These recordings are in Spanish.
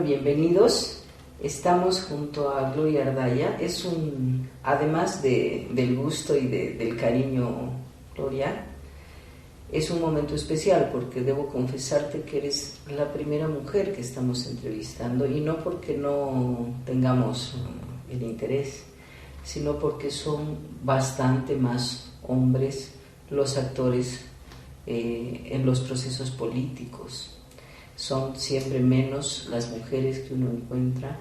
Bienvenidos, estamos junto a Gloria Ardaya. Además del gusto y del cariño, Gloria, es un momento especial porque debo confesarte que eres la primera mujer que estamos entrevistando, y no porque no tengamos el interés, sino porque son bastante más hombres los actores en los procesos políticos. Son siempre menos las mujeres que uno encuentra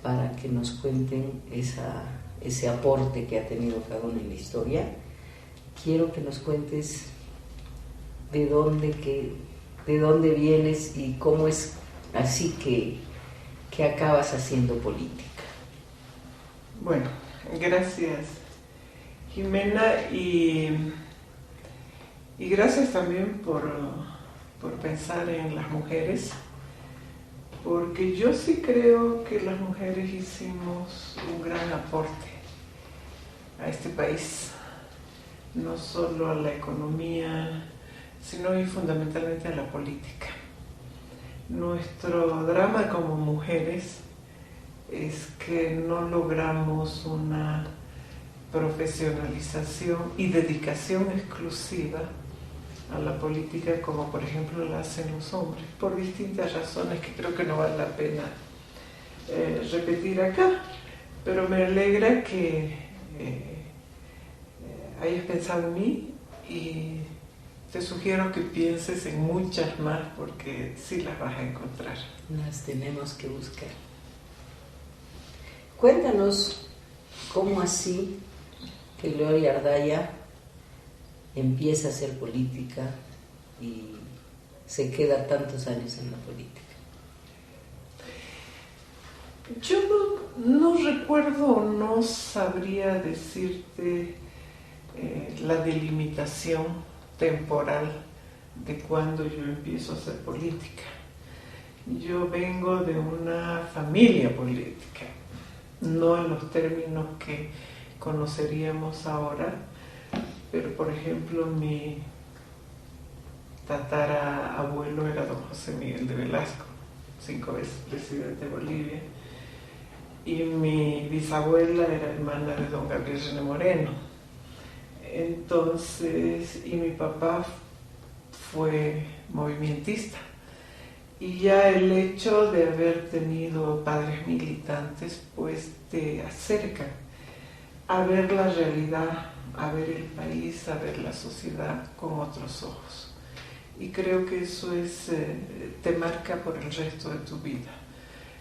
para que nos cuenten ese aporte que ha tenido cada una en la historia. Quiero que nos cuentes de dónde vienes y cómo es así que acabas haciendo política. Bueno, gracias, Jimena, y gracias también por pensar en las mujeres, porque yo sí creo que las mujeres hicimos un gran aporte a este país, no solo a la economía, sino y fundamentalmente a la política. Nuestro drama como mujeres es que no logramos una profesionalización y dedicación exclusiva a la política como por ejemplo la hacen los hombres, por distintas razones que creo que no vale la pena repetir acá, pero me alegra que hayas pensado en mí, y te sugiero que pienses en muchas más, porque sí las vas a encontrar. Las tenemos que buscar. Cuéntanos cómo así que Gloria Ardaya empieza a hacer política y se queda tantos años en la política. Yo no recuerdo, no sabría decirte la delimitación temporal de cuando yo empiezo a hacer política. Yo vengo de una familia política, no en los términos que conoceríamos ahora, pero por ejemplo mi tatarabuelo era don José Miguel de Velasco, 5 veces presidente de Bolivia, y mi bisabuela era hermana de don Gabriel René Moreno. Entonces, y mi papá fue movimentista, y ya el hecho de haber tenido padres militantes pues te acerca a ver la realidad, a ver el país, a ver la sociedad con otros ojos. Y creo que eso te marca por el resto de tu vida.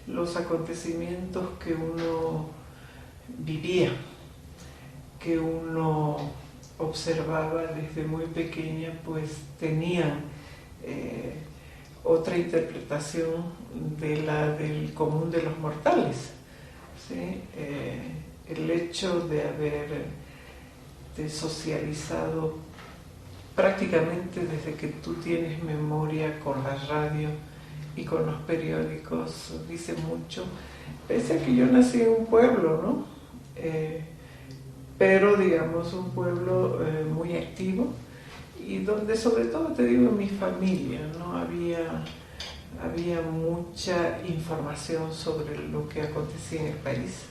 Los acontecimientos que uno vivía, que uno observaba desde muy pequeña, pues tenían otra interpretación de la del común de los mortales, ¿sí? El hecho de haberte socializado prácticamente desde que tú tienes memoria con la radio y con los periódicos dice mucho, pese a que yo nací en un pueblo, ¿no? Pero digamos un pueblo muy activo, y donde sobre todo te digo en mi familia, ¿no? Había mucha información sobre lo que acontecía en el país.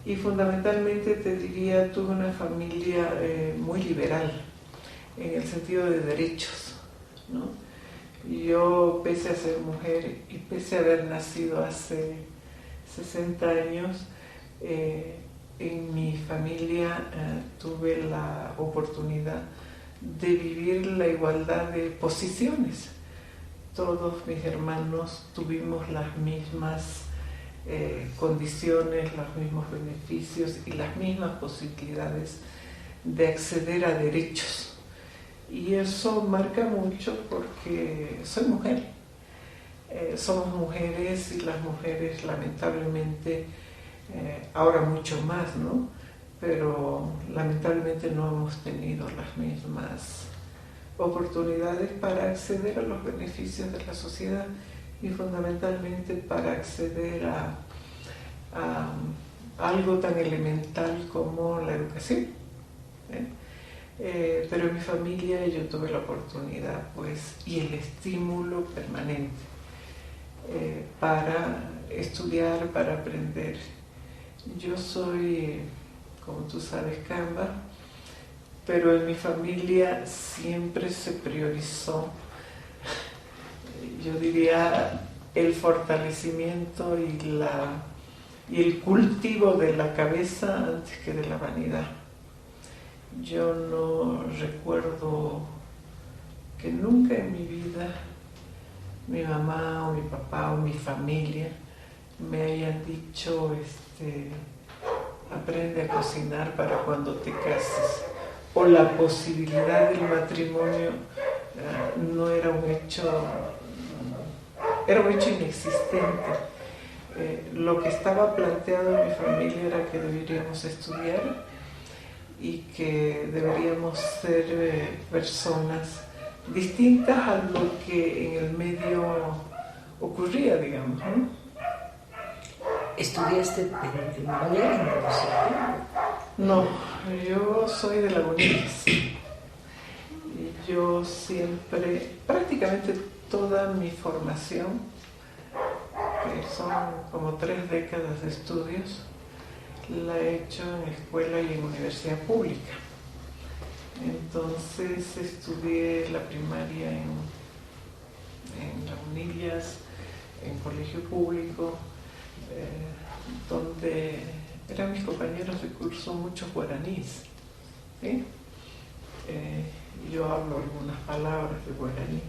Y fundamentalmente te diría, tuve una familia muy liberal en el sentido de derechos, ¿no? Yo, pese a ser mujer y pese a haber nacido hace 60 años, en mi familia tuve la oportunidad de vivir la igualdad de posiciones. Todos mis hermanos tuvimos las mismas condiciones, los mismos beneficios y las mismas posibilidades de acceder a derechos. Y eso marca mucho porque soy mujer. Somos mujeres, y las mujeres lamentablemente, ahora mucho más, ¿no? Pero lamentablemente no hemos tenido las mismas oportunidades para acceder a los beneficios de la sociedad, y fundamentalmente para acceder a algo tan elemental como la educación. Pero en mi familia yo tuve la oportunidad, pues, y el estímulo permanente para estudiar, para aprender. Yo soy, como tú sabes, Camba, pero en mi familia siempre se priorizó, yo diría, el fortalecimiento y el cultivo de la cabeza antes que de la vanidad. Yo no recuerdo que nunca en mi vida mi mamá o mi papá o mi familia me hayan dicho aprende a cocinar para cuando te cases, o la posibilidad del matrimonio no era un hecho, era un hecho inexistente. Lo que estaba planteado en mi familia era que deberíamos estudiar y que deberíamos ser personas distintas a lo que en el medio ocurría, digamos, ¿no? ¿Estudiaste en Manera? No, yo soy de Lagunillas. Yo siempre, prácticamente toda mi formación, que son como 3 décadas de estudios, la he hecho en escuela y en universidad pública. Entonces estudié la primaria en Lagunillas, en colegio público, donde eran mis compañeros de curso muchos guaraníes, ¿sí? Yo hablo algunas palabras de guaraní.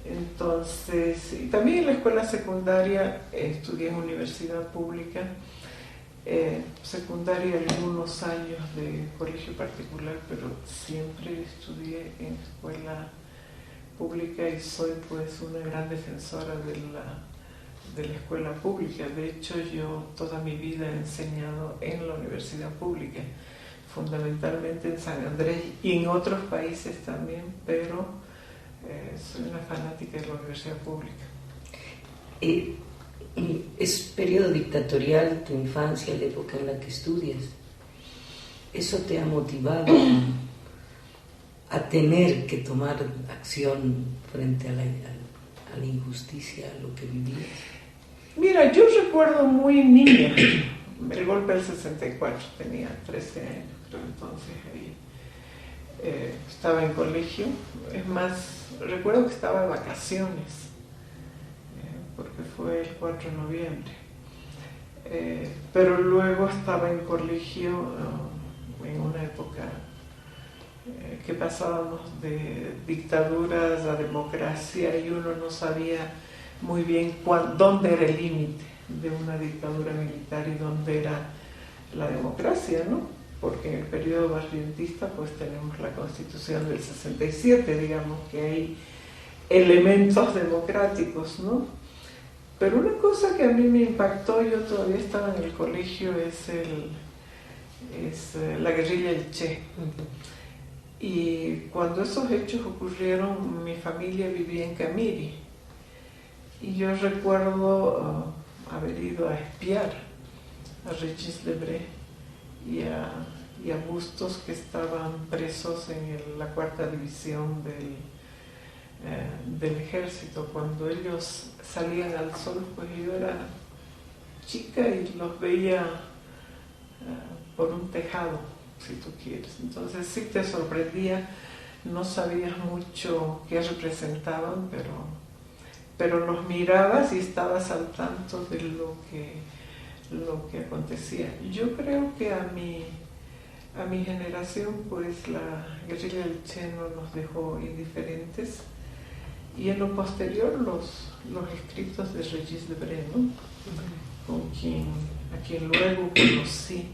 Entonces, y también en la escuela secundaria estudié en universidad pública, secundaria algunos años de colegio particular, pero siempre estudié en escuela pública y soy pues una gran defensora de la escuela pública. De hecho, yo toda mi vida he enseñado en la universidad pública, fundamentalmente en San Andrés y en otros países también, pero soy una fanática de la universidad pública. Es periodo dictatorial tu infancia, la época en la que estudias. ¿Eso te ha motivado a tener que tomar acción frente a la injusticia, a lo que vivías? Mira, yo recuerdo muy niña el golpe del 64, tenía 13 años, creo entonces ahí. Estaba en colegio, es más, recuerdo que estaba de vacaciones, porque fue el 4 de noviembre, pero luego estaba en colegio en una época que pasábamos de dictaduras a democracia y uno no sabía muy bien dónde era el límite de una dictadura militar y dónde era la democracia, ¿no? Porque en el periodo barrientista pues tenemos la Constitución del 67, digamos que hay elementos democráticos, ¿no? Pero una cosa que a mí me impactó, yo todavía estaba en el colegio, es la guerrilla del Che. Y cuando esos hechos ocurrieron, mi familia vivía en Camiri. Y yo recuerdo haber ido a espiar a Regis Lebré y a Bustos, que estaban presos en la 4ª división del ejército. Cuando ellos salían al sol, pues yo era chica y los veía por un tejado, si tú quieres. Entonces sí te sorprendía, no sabías mucho qué representaban, pero los mirabas y estabas al tanto de lo que acontecía. Yo creo que a mi generación, pues la guerrilla del Che no nos dejó indiferentes, y en lo posterior los escritos de Regis Lebré, ¿no? A quien luego conocí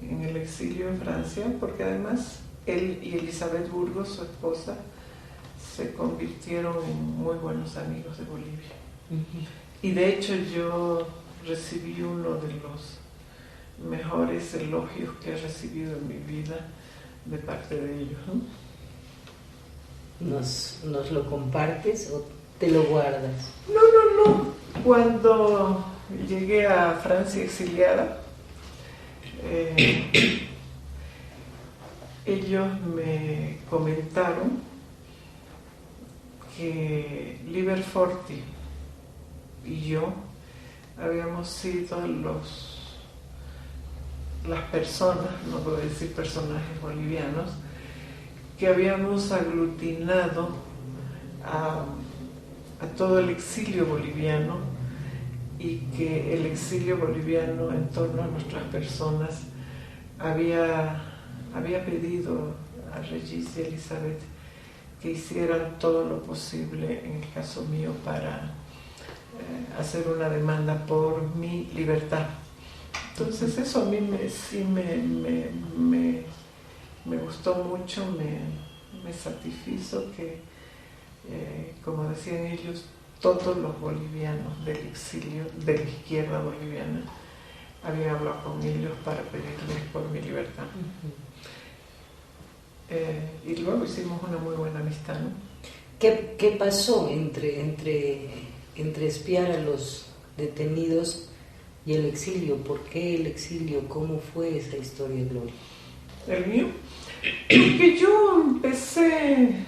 en el exilio en Francia, porque además él y Elizabeth Burgos, su esposa, se convirtieron en muy buenos amigos de Bolivia. Y de hecho yo recibí uno de los mejores elogios que he recibido en mi vida de parte de ellos, ¿no? ¿Nos lo compartes o te lo guardas? No. Cuando llegué a Francia exiliada, ellos me comentaron que Liber Forti, y yo habíamos sido las personas, no puedo decir personajes bolivianos, que habíamos aglutinado a todo el exilio boliviano, y que el exilio boliviano en torno a nuestras personas había pedido a Regis y a Elizabeth que hicieran todo lo posible, en el caso mío, para hacer una demanda por mi libertad. Entonces eso a mí sí me gustó mucho, me satisfizo que, como decían ellos, todos los bolivianos del exilio, de la izquierda boliviana, había hablado con ellos para pedirles por mi libertad. Y luego hicimos una muy buena amistad, ¿no? ¿Qué pasó entre espiar a los detenidos y el exilio? ¿Por qué el exilio? ¿Cómo fue esa historia, Gloria? ¿El mío? Porque yo empecé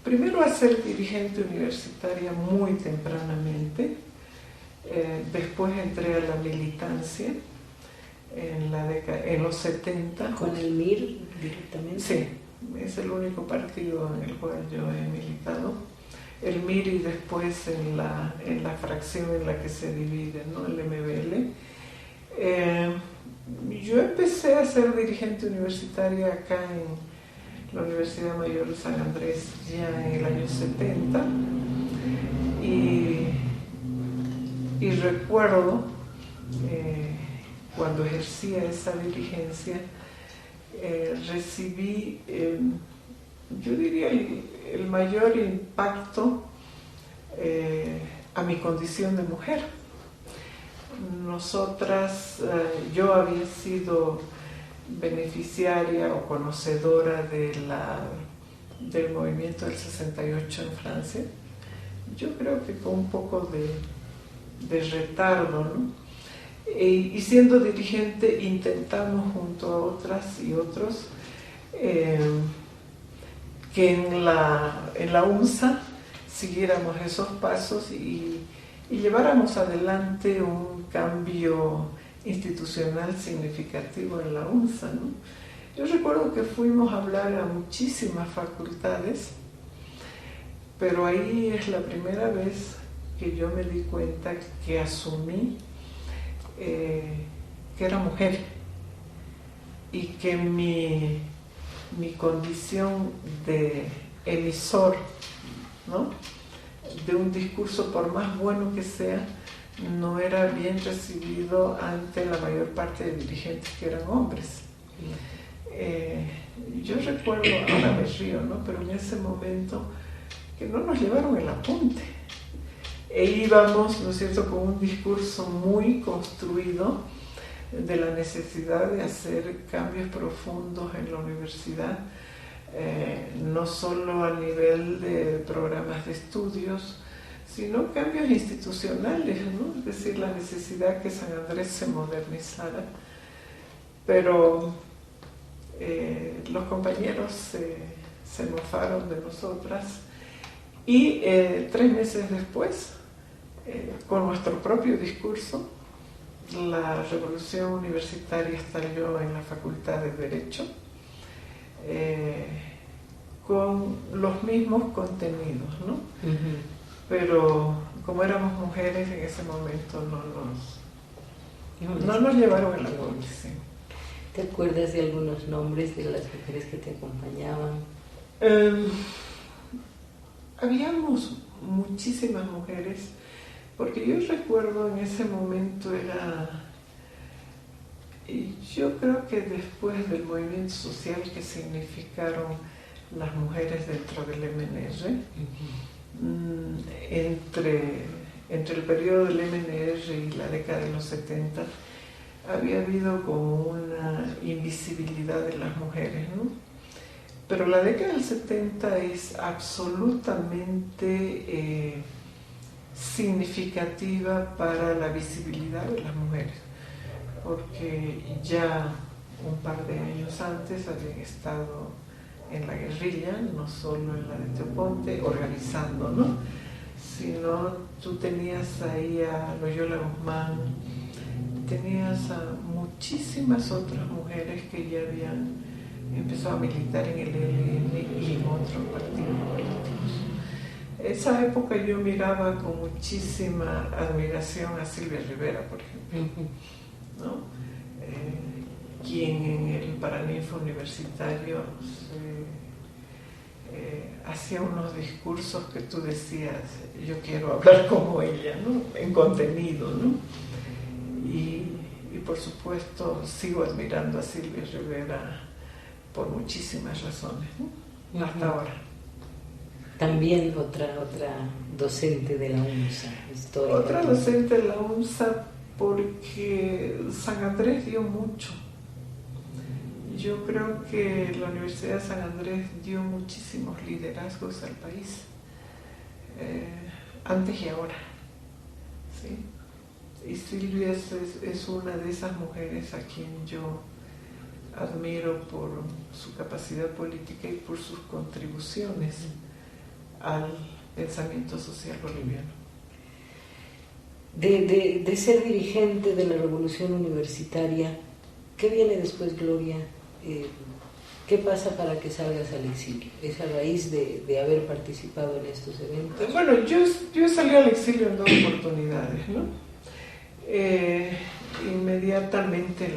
primero a ser dirigente universitaria muy tempranamente. Después entré a la militancia en los 70. ¿Con el MIR directamente? Sí, es el único partido en el cual yo he militado. El MIR, y después en la fracción en la que se divide, ¿no? El MBL. Yo empecé a ser dirigente universitaria acá en la Universidad Mayor de San Andrés ya en el año 70, y recuerdo cuando ejercía esa dirigencia, recibí, yo diría, el mayor impacto a mi condición de mujer. Nosotras, yo había sido beneficiaria o conocedora del movimiento del 68 en Francia. Yo creo que con un poco de retardo, ¿no? Y siendo dirigente intentamos junto a otras y otros que en la UNSA siguiéramos esos pasos y lleváramos adelante un cambio institucional significativo en la UNSA, ¿no? Yo recuerdo que fuimos a hablar a muchísimas facultades, pero ahí es la primera vez que yo me di cuenta que asumí que era mujer y que mi condición de emisor, ¿no?, de un discurso, por más bueno que sea, no era bien recibido ante la mayor parte de dirigentes que eran hombres. Yo recuerdo, ahora me río, ¿no?, pero en ese momento que no nos llevaron el apunte. Íbamos, ¿no es cierto?, con un discurso muy construido de la necesidad de hacer cambios profundos en la universidad, no solo a nivel de programas de estudios, sino cambios institucionales, ¿no? Es decir, la necesidad que San Andrés se modernizara. Pero los compañeros se mofaron de nosotras, y 3 meses después, con nuestro propio discurso, la revolución universitaria estalló en la Facultad de Derecho, con los mismos contenidos, ¿no? Uh-huh. Pero como éramos mujeres en ese momento no nos llevaron el apunte. Sí. ¿Te acuerdas de algunos nombres de las mujeres que te acompañaban? Habíamos muchísimas mujeres, porque yo recuerdo en ese momento yo creo que después del movimiento social que significaron las mujeres dentro del MNR, uh-huh, entre el periodo del MNR y la década de los 70, había habido como una invisibilidad de las mujeres, ¿no? Pero la década del 70 es absolutamente significativa para la visibilidad de las mujeres, porque ya un par de años antes habían estado en la guerrilla, no solo en la de Teoponte, organizando, ¿no?, sino tú tenías ahí a Loyola Guzmán, tenías a muchísimas otras mujeres que ya habían empezado a militar en el ELN y en otros partidos políticos. Esa época yo miraba con muchísima admiración a Silvia Rivera, por ejemplo, ¿no? Quien en el Paraninfo universitario hacía unos discursos que tú decías, yo quiero hablar como ella, ¿no? En contenido, ¿no? Y por supuesto sigo admirando a Silvia Rivera por muchísimas razones, ¿no? Hasta ahora. También otra docente de la UNSA, histórica. Otra docente de la UNSA porque San Andrés dio mucho. Yo creo que la Universidad de San Andrés dio muchísimos liderazgos al país, antes y ahora, ¿sí? Y Silvia es una de esas mujeres a quien yo admiro por su capacidad política y por sus contribuciones al pensamiento social boliviano. De ser dirigente de la revolución universitaria, ¿qué viene después, Gloria? ¿Qué pasa para que salgas al exilio? ¿Es a raíz de haber participado en estos eventos? Bueno, yo salí al exilio en 2 oportunidades, ¿no? Inmediatamente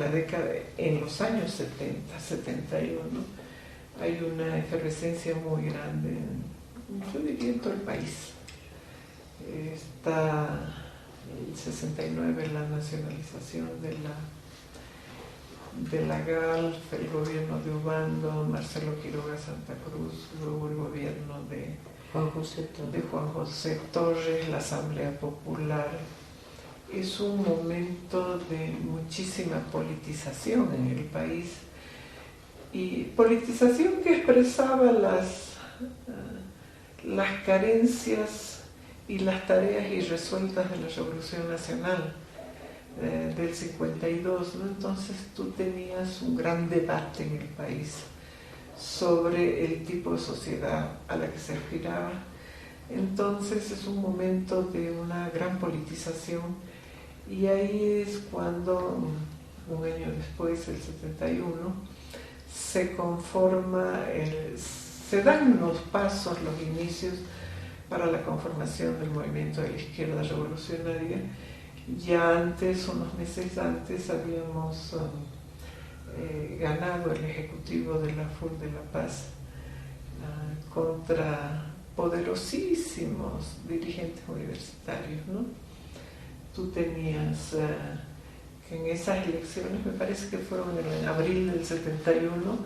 en los años 70, 71, hay una efervescencia muy grande, yo diría en todo el país. Está el 69, la nacionalización de la GALF, el gobierno de Ubando, Marcelo Quiroga Santa Cruz, luego el gobierno de Juan José Torres, la Asamblea Popular. Es un momento de muchísima politización en el país, y politización que expresaba las carencias y las tareas irresueltas de la Revolución Nacional del 52, ¿no? Entonces tú tenías un gran debate en el país sobre el tipo de sociedad a la que se aspiraba. Entonces es un momento de una gran politización, y ahí es cuando, un año después, el 71, se conforma, se dan los pasos, los inicios para la conformación del movimiento de la izquierda revolucionaria. Ya antes, unos meses antes, habíamos ganado el ejecutivo de la FUL de La Paz contra poderosísimos dirigentes universitarios, ¿no? Tú tenías que en esas elecciones, me parece que fueron en abril del 71,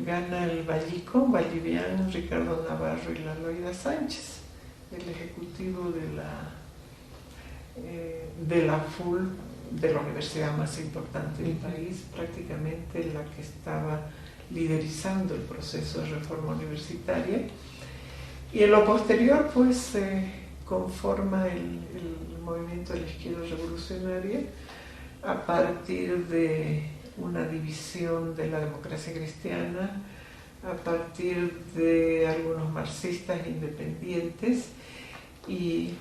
gana el Vallivian, Ricardo Navarro y la Loida Sánchez, el ejecutivo de la FUL, de la universidad más importante del país, prácticamente la que estaba liderizando el proceso de reforma universitaria. Y en lo posterior, pues, se conforma el movimiento de la izquierda revolucionaria a partir de una división de la democracia cristiana, a partir de algunos marxistas independientes y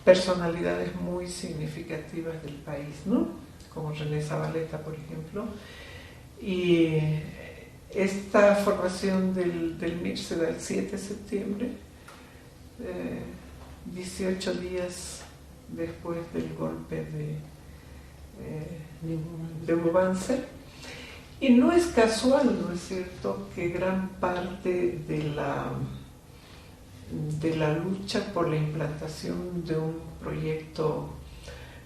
personalidades muy significativas del país, ¿no? Como René Zabaleta, por ejemplo. Y esta formación del MIR se da el 7 de septiembre, 18 días después del golpe de Urbanzer. Y no es casual, ¿no es cierto?, que gran parte de la lucha por la implantación de un proyecto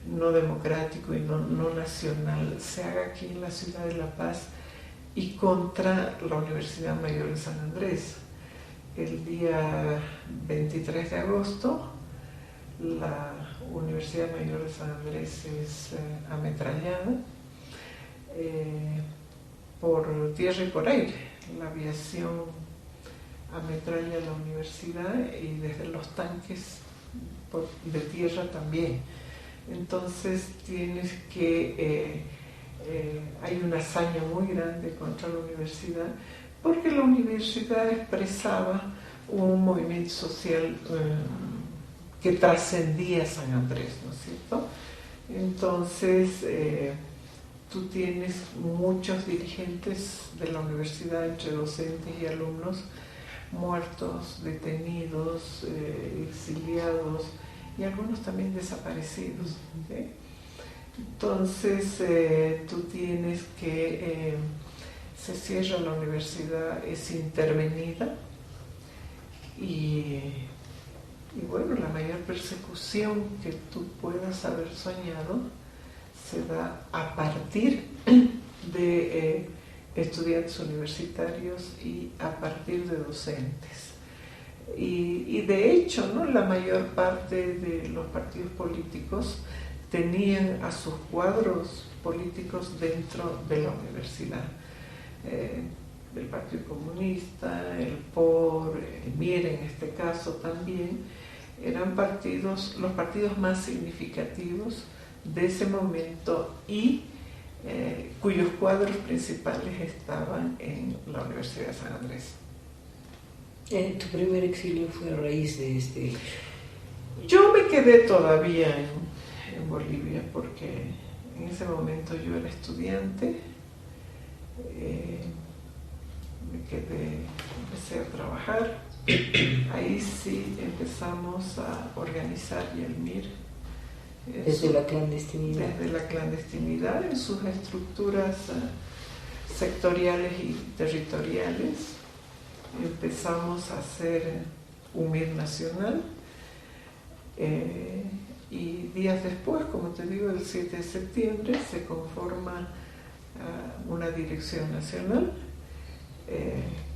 no democrático y no nacional se haga aquí en la ciudad de La Paz y contra la Universidad Mayor de San Andrés. El día 23 de agosto, la Universidad Mayor de San Andrés es ametrallada por tierra y por aire. La aviación ametralla la universidad y desde los tanques de tierra también. Entonces tienes que hay una hazaña muy grande contra la universidad, porque la universidad expresaba un movimiento social que trascendía San Andrés, ¿no es cierto? Entonces, tú tienes muchos dirigentes de la universidad, entre docentes y alumnos, muertos, detenidos, exiliados y algunos también desaparecidos, ¿sí? Entonces, tú tienes que se cierra la universidad, es intervenida y bueno, la mayor persecución que tú puedas haber soñado se da a partir de estudiantes universitarios y a partir de docentes. Y de hecho, ¿no?, la mayor parte de los partidos políticos tenían a sus cuadros políticos dentro de la universidad. El Partido Comunista, el POR, el MIR en este caso también, eran los partidos más significativos de ese momento y cuyos cuadros principales estaban en la Universidad de San Andrés. ¿Tu primer exilio fue a raíz de este hecho? Yo me quedé todavía en Bolivia porque en ese momento yo era estudiante. Empecé a trabajar, ahí sí empezamos a organizar YELMIR. Desde la clandestinidad. Desde la clandestinidad, en sus estructuras sectoriales y territoriales. Empezamos a hacer un MIR nacional y días después, como te digo, el 7 de septiembre se conforma una dirección nacional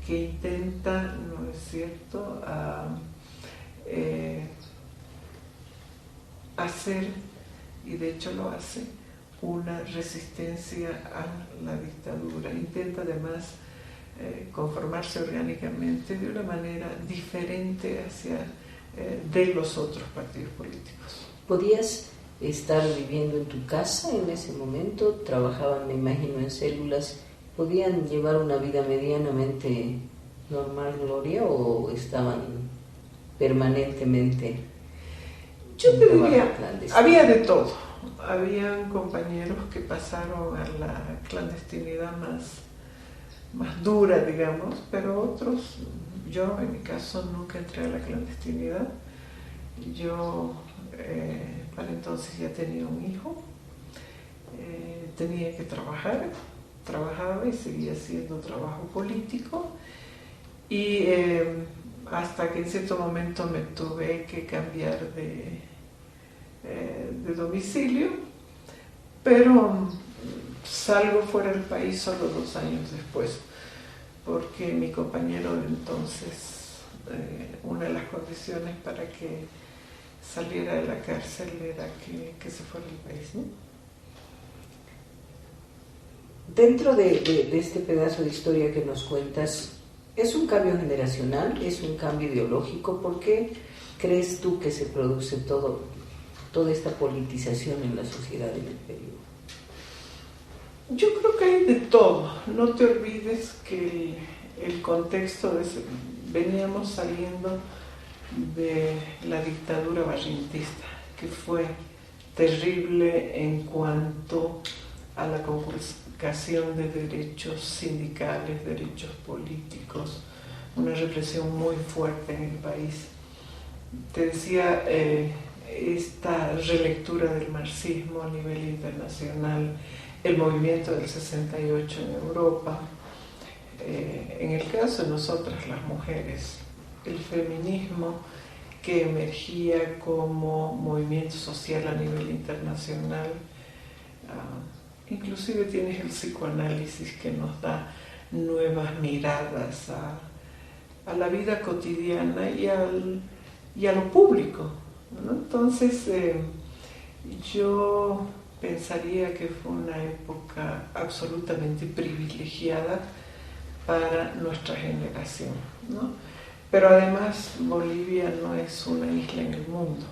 que intenta, ¿no es cierto?, hacer, y de hecho lo hace, una resistencia a la dictadura. Intenta además conformarse orgánicamente de una manera diferente de los otros partidos políticos. ¿Podías estar viviendo en tu casa en ese momento? ¿Trabajaban, me imagino, en células? ¿Podían llevar una vida medianamente normal, Gloria, o estaban permanentemente? Yo te diría, había de todo. Habían compañeros que pasaron a la clandestinidad más dura, digamos, pero otros, yo en mi caso nunca entré a la clandestinidad. Yo para entonces ya tenía un hijo, tenía que trabajar, trabajaba y seguía haciendo trabajo político y hasta que en cierto momento me tuve que cambiar de domicilio, pero salgo fuera del país solo 2 años después, porque mi compañero de entonces, una de las condiciones para que saliera de la cárcel era que se fuera del país, ¿no? Dentro de este pedazo de historia que nos cuentas, ¿es un cambio generacional? ¿Es un cambio ideológico? ¿Por qué crees tú que se produce toda esta politización en la sociedad en el periodo? Yo creo que hay de todo. No te olvides que el contexto veníamos saliendo de la dictadura barrentista, que fue terrible en cuanto a la conculcación de derechos sindicales, derechos políticos, una represión muy fuerte en el país. Te decía, esta relectura del marxismo a nivel internacional, el movimiento del 68 en Europa, en el caso de nosotras las mujeres, el feminismo que emergía como movimiento social a nivel internacional, inclusive tienes el psicoanálisis que nos da nuevas miradas a la vida cotidiana y a lo público, ¿no? Entonces yo pensaría que fue una época absolutamente privilegiada para nuestra generación, ¿no? Pero además Bolivia no es una isla en el mundo.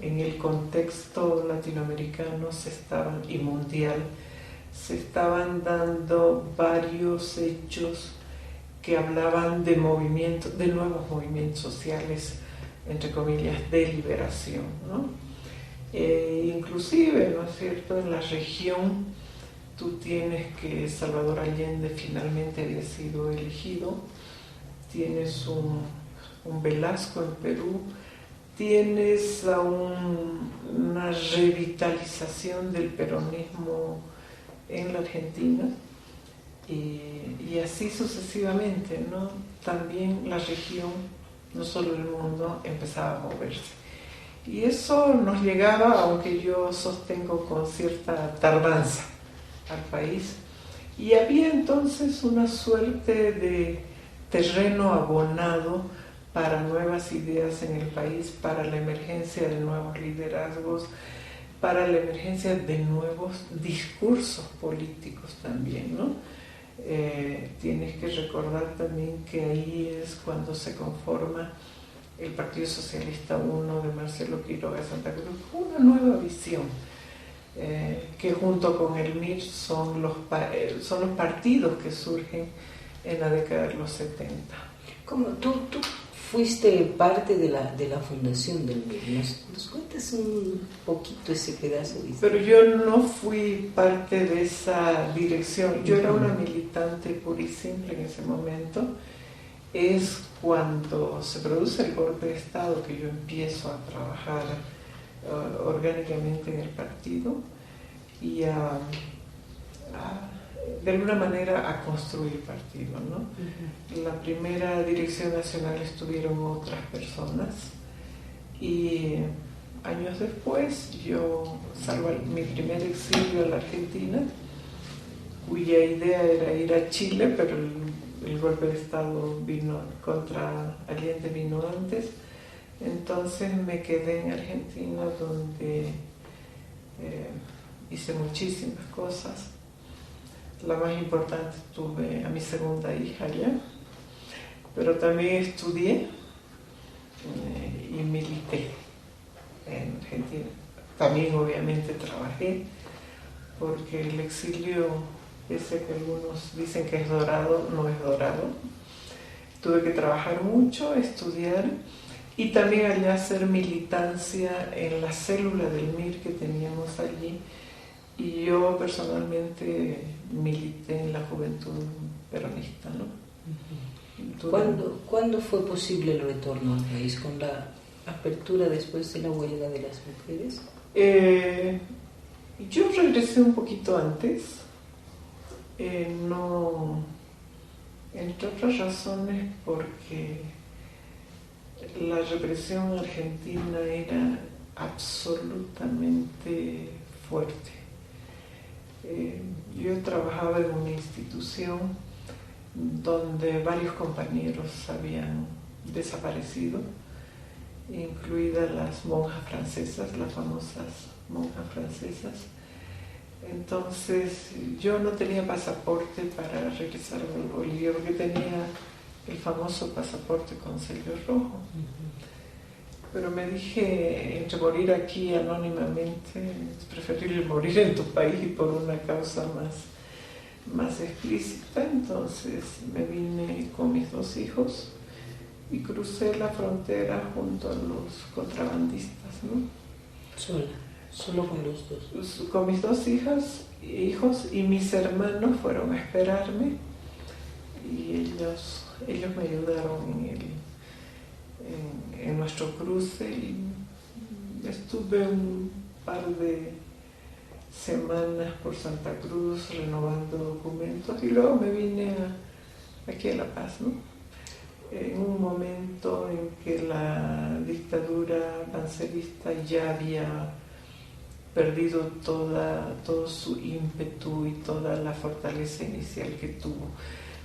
En el contexto latinoamericano y mundial se estaban dando varios hechos que hablaban de movimientos, de nuevos movimientos sociales, entre comillas, de liberación, ¿no? Inclusive, ¿no es cierto?, en la región tú tienes que Salvador Allende finalmente había sido elegido, tienes un Velasco en Perú, tienes una revitalización del peronismo en la Argentina y así sucesivamente, ¿no? También la región, no solo el mundo, empezaba a moverse. Y eso nos llegaba, aunque yo sostengo con cierta tardanza, al país. Y había entonces una suerte de terreno abonado para nuevas ideas en el país, para la emergencia de nuevos liderazgos, para la emergencia de nuevos discursos políticos también, ¿no? Tienes que recordar también que ahí es cuando se conforma el Partido Socialista I de Marcelo Quiroga Santa Cruz, una nueva visión, que junto con el MIR son los partidos que surgen en la década de los 70. ¿Cómo? Tú fuiste parte de la fundación del MIR. ¿Nos cuentas un poquito ese pedazo de historia? Pero yo no fui parte de esa dirección. Yo era una militante pura y simple en ese momento. Es cuando se produce el golpe de Estado que yo empiezo a trabajar orgánicamente en el partido y de alguna manera a construir partido, ¿no? Uh-huh. La primera dirección nacional estuvieron otras personas y años después yo salvo mi primer exilio a la Argentina, cuya idea era ir a Chile, pero el golpe de Estado contra Allende vino antes. Entonces me quedé en Argentina, donde hice muchísimas cosas. La más importante, tuve a mi segunda hija allá, pero también estudié y milité en Argentina. También obviamente trabajé, porque el exilio, pese a que algunos dicen que es dorado, no es dorado. Tuve que trabajar mucho, estudiar y también allá hacer militancia en la célula del MIR que teníamos allí. Y yo personalmente milité en la juventud peronista, ¿no? ¿Cuándo fue posible el retorno al país? ¿Con la apertura después de la huelga de las mujeres? Yo regresé un poquito antes, no, entre otras razones porque la represión argentina era absolutamente fuerte. Yo trabajaba en una institución donde varios compañeros habían desaparecido, incluidas las monjas francesas, las famosas monjas francesas. Entonces yo no tenía pasaporte para regresar a Bolivia porque tenía el famoso pasaporte con sello rojo. Pero me dije, entre morir aquí anónimamente, es preferible morir en tu país y por una causa más explícita. Entonces me vine con mis 2 hijos y crucé la frontera junto a los contrabandistas, ¿no? Solo con los 2. Con mis 2 hijos y mis hermanos fueron a esperarme y ellos me ayudaron en nuestro cruce y estuve un par de semanas por Santa Cruz renovando documentos y luego me vine aquí a La Paz, ¿no? En un momento en que la dictadura pancerista ya había perdido todo su ímpetu y toda la fortaleza inicial que tuvo.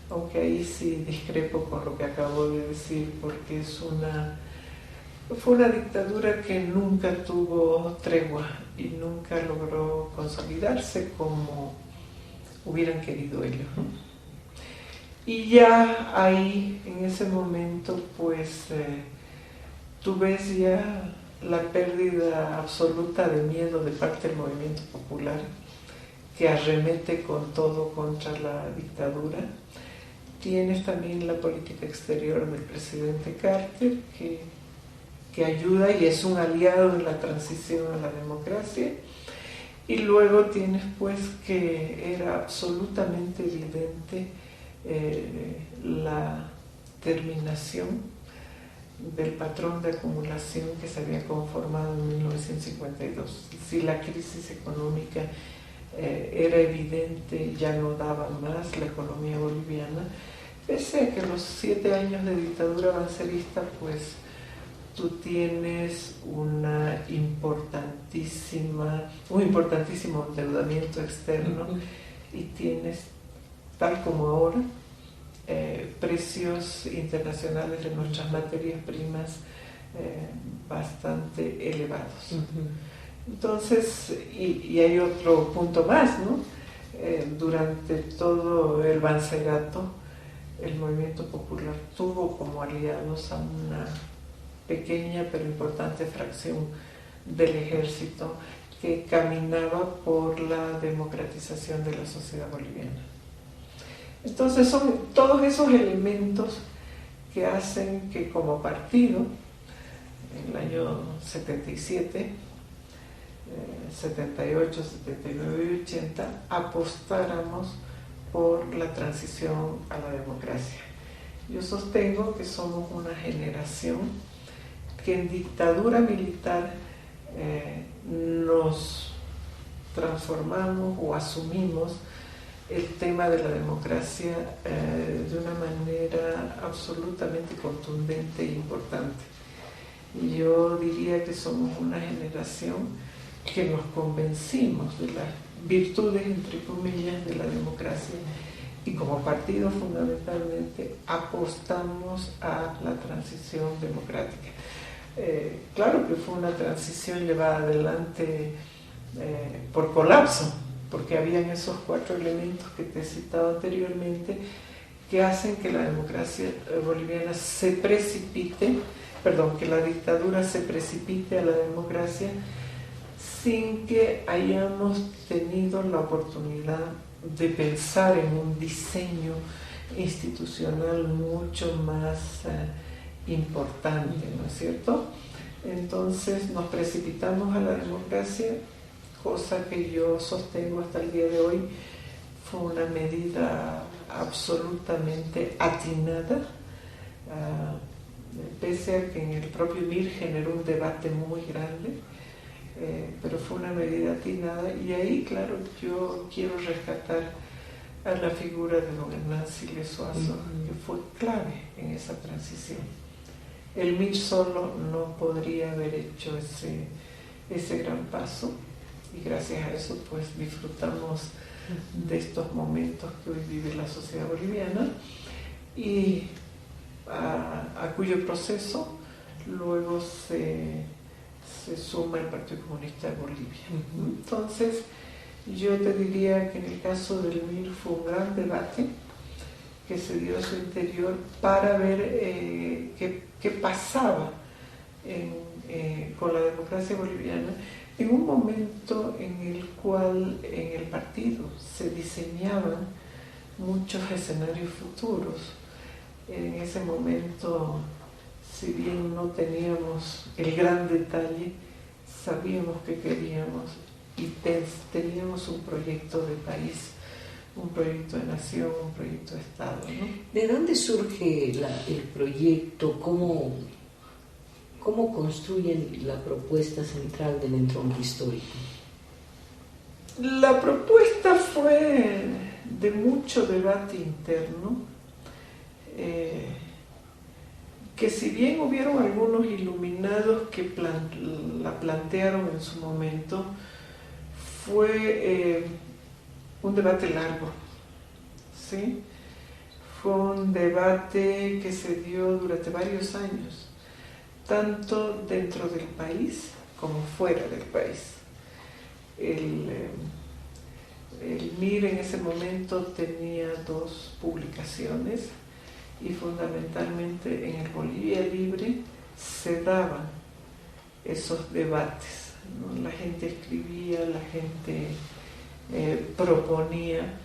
Aunque ahí sí discrepo con lo que acabo de decir, porque fue una dictadura que nunca tuvo tregua y nunca logró consolidarse como hubieran querido ellos, ¿no? Y ya ahí, en ese momento, pues tú ves ya la pérdida absoluta de miedo de parte del movimiento popular, que arremete con todo contra la dictadura. tienes también la política exterior del presidente Carter, que ayuda y es un aliado en la transición a la democracia. Y luego tienes pues que era absolutamente evidente la terminación del patrón de acumulación que se había conformado en 1952. Si la crisis económica era evidente, ya no daba más la economía boliviana, pese a que los 7 años de dictadura avancerista, pues tú tienes un importantísimo endeudamiento externo y tienes, tal como ahora, precios internacionales de nuestras materias primas bastante elevados. Entonces, y hay otro punto más, ¿no? Durante todo el Bachillerato, el movimiento popular tuvo como aliados a una pequeña pero importante fracción del ejército que caminaba por la democratización de la sociedad boliviana. Entonces son todos esos elementos que hacen que como partido, en el año 77, 78, 79 y 80, apostáramos por la transición a la democracia. Yo sostengo que somos una generación que en dictadura militar nos transformamos o asumimos el tema de la democracia de una manera absolutamente contundente e importante. Y yo diría que somos una generación que nos convencimos de las virtudes, entre comillas, de la democracia, y como partido fundamentalmente apostamos a la transición democrática. Claro que fue una transición llevada adelante por colapso, porque habían esos 4 elementos que te he citado anteriormente que hacen que la democracia boliviana que la dictadura se precipite a la democracia sin que hayamos tenido la oportunidad de pensar en un diseño institucional mucho más importante, ¿no es cierto? Entonces nos precipitamos a la democracia, cosa que yo sostengo hasta el día de hoy fue una medida absolutamente atinada, pese a que en el propio MIR generó un debate muy grande, pero fue una medida atinada. Y ahí, claro, yo quiero rescatar a la figura de don Hernán Siles Suazo, que fue clave en esa transición. El MIR solo no podría haber hecho ese gran paso, y gracias a eso pues disfrutamos de estos momentos que hoy vive la sociedad boliviana, y a cuyo proceso luego se suma el Partido Comunista de Bolivia. Entonces yo te diría que en el caso del MIR fue un gran debate que se dio a su interior para ver qué pasaba con la democracia boliviana en un momento en el cual en el partido se diseñaban muchos escenarios futuros. En ese momento, si bien no teníamos el gran detalle, sabíamos que queríamos y teníamos un proyecto de país, un proyecto de nación, un proyecto de Estado, ¿no? ¿De dónde surge el proyecto? ¿Cómo construyen la propuesta central del entronque histórico? La propuesta fue de mucho debate interno, que si bien hubieron algunos iluminados que la plantearon en su momento, fue un debate largo, ¿sí? Fue un debate que se dio durante varios años, tanto dentro del país como fuera del país. El MIR en ese momento tenía 2 publicaciones y fundamentalmente en el Bolivia Libre se daban esos debates, ¿no? La gente escribía, la gente proponía,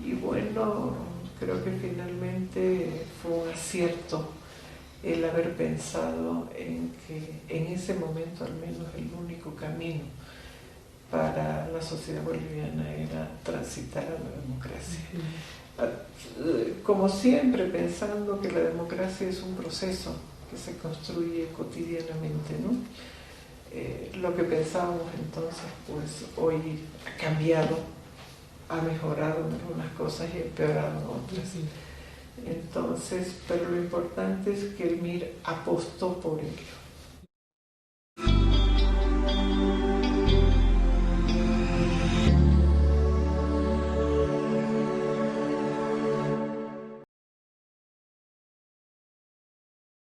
y bueno, Creo que finalmente fue un acierto el haber pensado en que en ese momento al menos el único camino para la sociedad boliviana era transitar a la democracia. Como siempre, pensando que la democracia es un proceso que se construye cotidianamente, ¿no? Lo que pensábamos entonces, pues hoy ha cambiado, ha mejorado en algunas cosas y ha empeorado en otras. Entonces, pero lo importante es que el MIR apostó por ello.